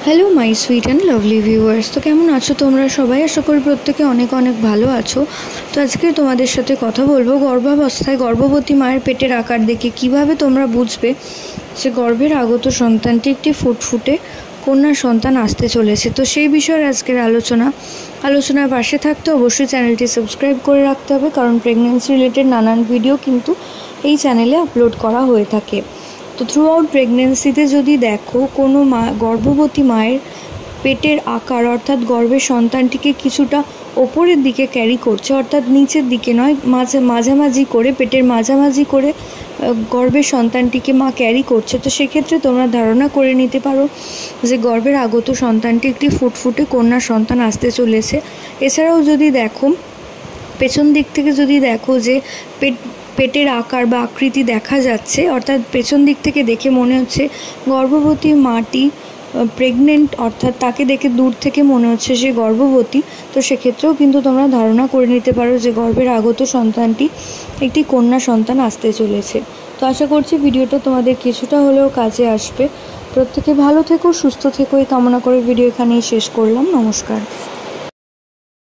Hello my sweet and lovely viewers. তো কেমন আছো তোমরা সবাই? আশা করি প্রত্যেকে অনেক অনেক ভালো আছো। তো আজকে তোমাদের সাথে কথা বলবো গর্ভাবস্থায় গর্ভবতী মায়ের পেটের আকার দেখে কিভাবে তোমরা বুঝবে যে গর্ভের আগত সন্তানটি একটি ফুটফুটে কন্যা সন্তান আসতে চলেছে। তো সেই বিষয়ে আজকের আলোচনার পাশে থাকতে অবশ্যই চ্যানেলটি সাবস্ক্রাইব করে রাখতে হবে, কারণ প্রেগন্যান্সি রিলেটেড নানান ভিডিও কিন্তু এই চ্যানেলে আপলোড করা হয়ে থাকে। তো থ্রু আউট প্রেগনেন্সিতে যদি দেখো কোনো গর্ভবতী মায়ের পেটের আকার অর্থাৎ গর্ভের সন্তানটিকে কিছুটা ওপরের দিকে ক্যারি করছে, অর্থাৎ নিচের দিকে নয়, মাঝামাঝি করে পেটের মাঝামাঝি করে গর্ভের সন্তানটিকে মা ক্যারি করছে, তো সেক্ষেত্রে তোমরা ধারণা করে নিতে পারো যে গর্ভের আগত সন্তানটি একটি ফুটফুটে কন্যা সন্তান আসতে চলেছে। এছাড়াও যদি দেখো পেছন দিক থেকে যদি দেখো যে পেটের আকার বা আকৃতি দেখা যাচ্ছে, অর্থাৎ পেছন দিক থেকে দেখে মনে হচ্ছে গর্ভবতী মাটি প্রেগনেন্ট, অর্থাৎ তাকে দেখে দূর থেকে মনে হচ্ছে সে গর্ভবতী, তো সেক্ষেত্রেও কিন্তু তোমরা ধারণা করে নিতে পারো যে গর্ভের আগত সন্তানটি একটি কন্যা সন্তান আসতে চলেছে। তো আশা করছি ভিডিওটা তোমাদের কিছুটা হলেও কাজে আসবে। প্রত্যেকে ভালো থেকো, সুস্থ থেকো এই কামনা করে ভিডিও এখানেই শেষ করলাম। নমস্কার।